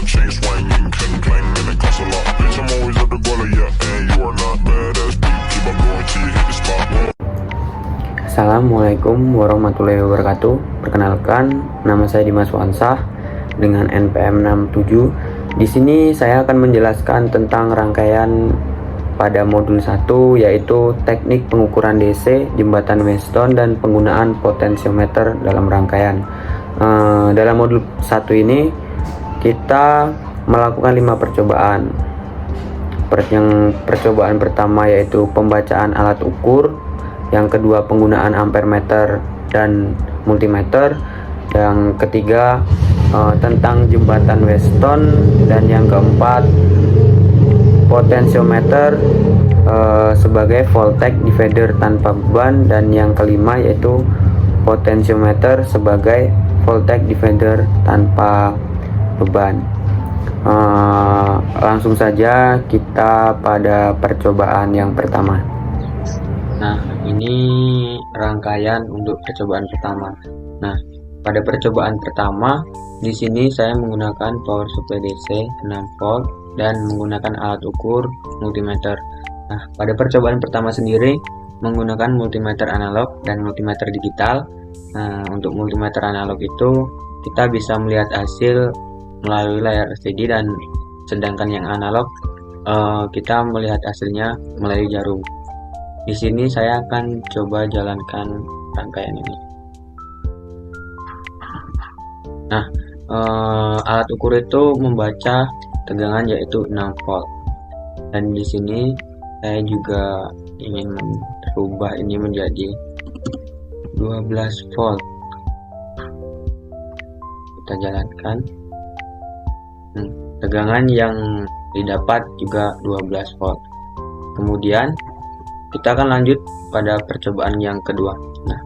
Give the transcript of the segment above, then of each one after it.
lot, chain swinging, clang clang, and it costs a lot. Bitch, I'm always at the guala, yeah, and you are not badass beat. Keep on going till you hit the spot. Assalamualaikum warahmatullahi wabarakatuh. Perkenalkan, nama saya Dimas Wansah dengan NPM 67. Di sini saya akan menjelaskan tentang rangkaian pada modul 1, yaitu teknik pengukuran DC, jembatan Weston, dan penggunaan potensiometer dalam rangkaian. Dalam modul 1 ini kita melakukan 5 percobaan. Yang percobaan pertama yaitu pembacaan alat ukur, yang kedua penggunaan ampermeter dan multimeter, yang ketiga tentang jembatan Weston, dan yang keempat potensiometer sebagai voltage divider tanpa beban, dan yang kelima yaitu potensiometer sebagai voltage divider tanpa beban. Langsung saja kita pada percobaan yang pertama. Nah, ini rangkaian untuk percobaan pertama. Nah, pada percobaan pertama di sini saya menggunakan power supply DC 6 volt dan menggunakan alat ukur multimeter. Nah, pada percobaan pertama sendiri menggunakan multimeter analog dan multimeter digital. Nah, untuk multimeter analog itu kita bisa melihat hasil melalui layar LCD, dan sedangkan yang analog kita melihat hasilnya melalui jarum. Di sini saya akan coba jalankan rangkaian ini. Nah, alat ukur itu membaca tegangan yaitu 6 volt. Dan di sini saya juga ingin merubah ini menjadi 12 volt. Kita jalankan. Tegangan yang didapat juga 12 volt. Kemudian kita akan lanjut pada percobaan yang kedua. Nah,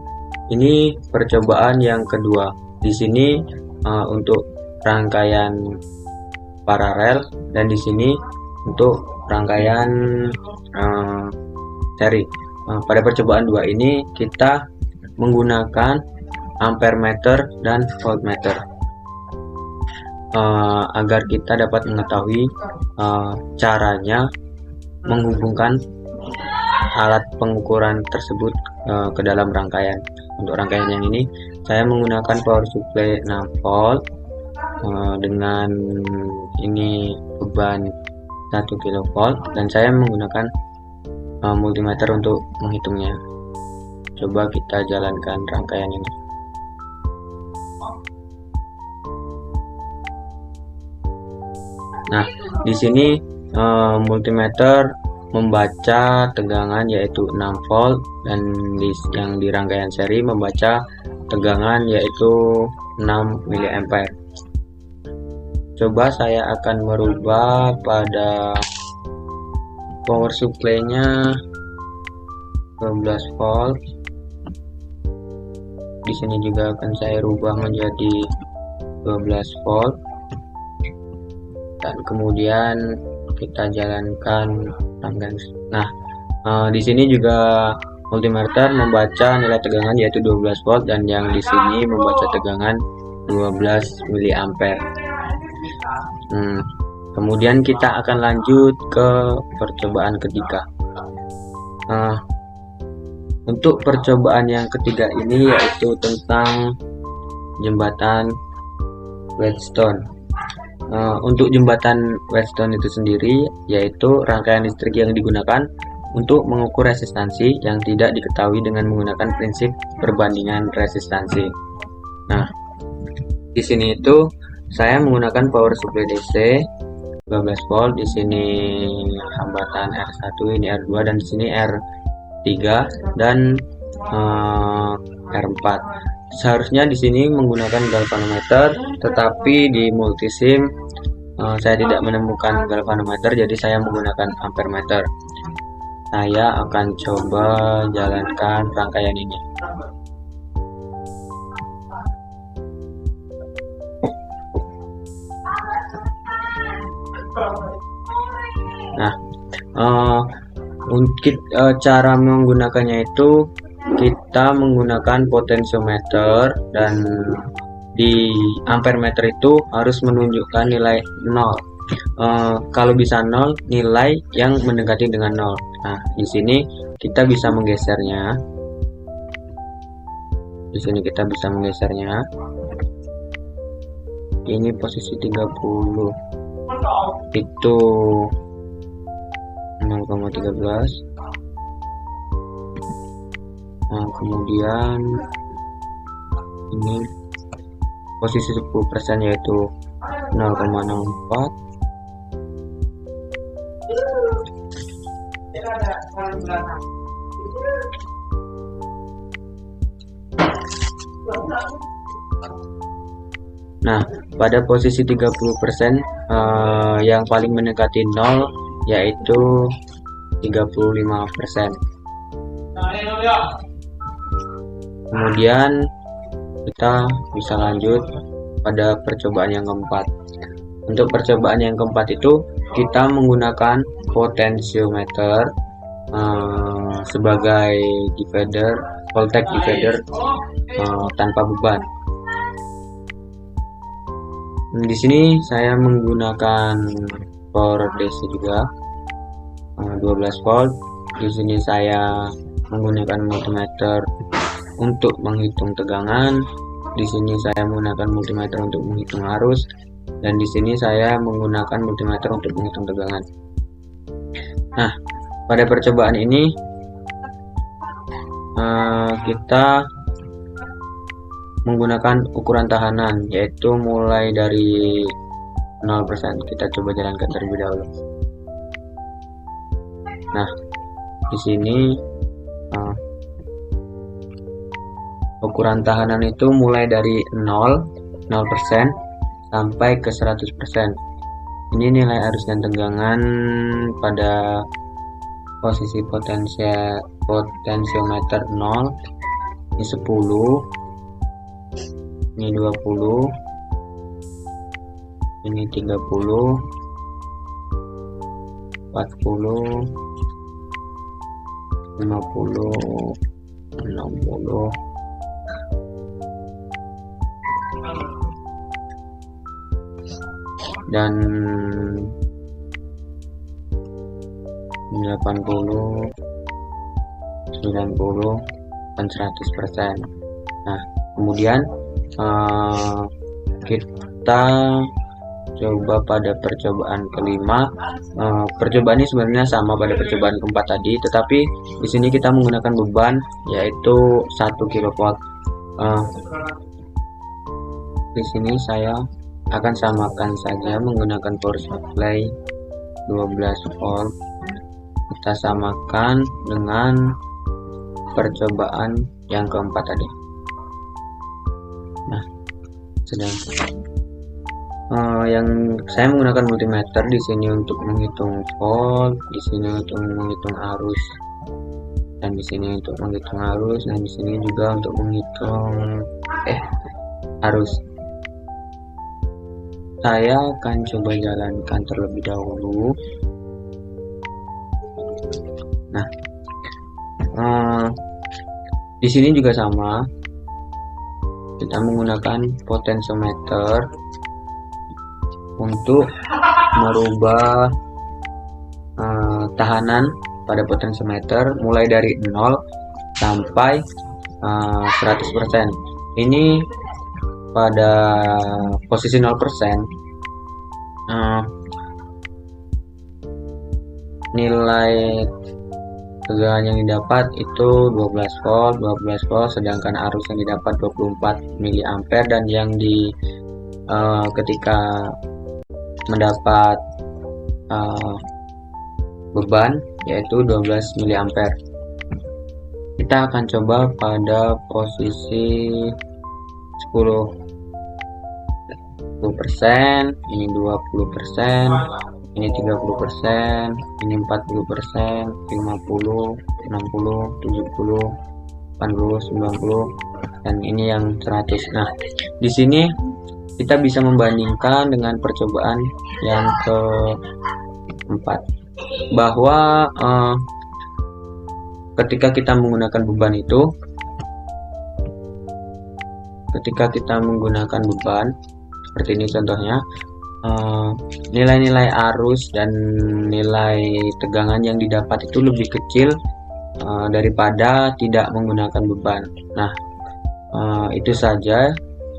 ini percobaan yang kedua. Di sini untuk rangkaian paralel, dan di sini untuk rangkaian seri. Pada percobaan 2 ini kita menggunakan ampermeter dan voltmeter agar kita dapat mengetahui caranya menghubungkan alat pengukuran tersebut ke dalam rangkaian. Untuk rangkaian yang ini saya menggunakan power supply 6 volt dengan ini beban 1 kV, dan saya menggunakan multimeter untuk menghitungnya. Coba kita jalankan rangkaian ini. Nah, di sini multimeter membaca tegangan yaitu 6 volt, dan yang di rangkaian seri membaca tegangan yaitu 6 mA. Coba saya akan merubah pada power supply-nya 12 volt. Di sini juga akan saya rubah menjadi 12 volt. Dan kemudian kita jalankan rangkaian. Nah, di sini juga multimeter membaca nilai tegangan yaitu 12 volt, dan yang di sini membaca tegangan 12 mA. Kemudian kita akan lanjut ke percobaan ketiga. Untuk percobaan yang ketiga ini yaitu tentang jembatan Weston. Untuk jembatan Weston itu sendiri yaitu rangkaian listrik yang digunakan untuk mengukur resistansi yang tidak diketahui dengan menggunakan prinsip perbandingan resistansi. Nah, di sini itu saya menggunakan power supply DC 12 volt. Di sini hambatan R1, ini R2, dan di sini R3 dan R4. Seharusnya di sini menggunakan galvanometer, tetapi di multisim saya tidak menemukan galvanometer, jadi saya menggunakan ampermeter. Saya akan coba jalankan rangkaian ini. Nah, untuk cara menggunakannya itu kita menggunakan potensiometer dan di ampere meter itu harus menunjukkan nilai 0. Kalau bisa 0, nilai yang mendekati dengan 0. Nah, di sini kita bisa menggesernya. Di sini kita bisa menggesernya. Ini posisi 30. Itu 0,13. Nah, kemudian ini posisi 10% yaitu 0,64. Nah, pada posisi 30% yang paling mendekati 0 yaitu 35%. Kemudian kita bisa lanjut pada percobaan yang keempat. Untuk percobaan yang keempat itu kita menggunakan potensiometer sebagai divider, voltage divider tanpa beban. Di sini saya menggunakan power DC juga 12 volt. Di sini saya menggunakan multimeter untuk menghitung tegangan. Di sini saya menggunakan multimeter untuk menghitung arus, dan di sini saya menggunakan multimeter untuk menghitung tegangan. Nah, pada percobaan ini kita menggunakan ukuran tahanan, yaitu mulai dari 0%. Kita coba jalankan terlebih dahulu. Nah, di sini ukuran tahanan itu mulai dari 0% sampai ke 100%. Ini nilai arus dan tegangan pada posisi potensiometer 0. Ini 10, ini 20, ini 30, 40, 50, 60, dan 80, 90, dan 100%. Nah, kemudian kita coba pada percobaan kelima. Percobaan ini sebenarnya sama pada percobaan keempat tadi, tetapi di sini kita menggunakan beban yaitu 1 kW. Di sini saya akan samakan saja menggunakan power supply 12 volt. Kita samakan dengan percobaan yang keempat tadi. Nah, sedangkan yang saya menggunakan multimeter di sini untuk menghitung volt, di sini untuk menghitung arus, dan di sini untuk menghitung arus, dan di sini juga untuk menghitung arus. Saya akan coba jalankan terlebih dahulu. Nah, di sini juga sama. Kita menggunakan potensiometer untuk merubah tahanan pada potensiometer mulai dari 0 sampai 100%. Ini pada posisi 0%, nilai tegangan yang didapat itu 12 volt, sedangkan arus yang didapat 24 mA, dan yang di ketika mendapat beban yaitu 12 mA. Kita akan coba pada posisi 10%, ini 20%, ini 30%, ini 40%, 50, 60, 70, 80, 90, dan ini yang 100. Nah, di sini kita bisa membandingkan dengan percobaan yang keempat, bahwa ketika kita menggunakan beban itu, ketika kita menggunakan beban seperti ini contohnya, nilai-nilai arus dan nilai tegangan yang didapat itu lebih kecil daripada tidak menggunakan beban. Nah, itu saja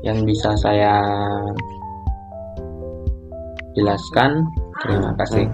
yang bisa saya jelaskan. Terima kasih.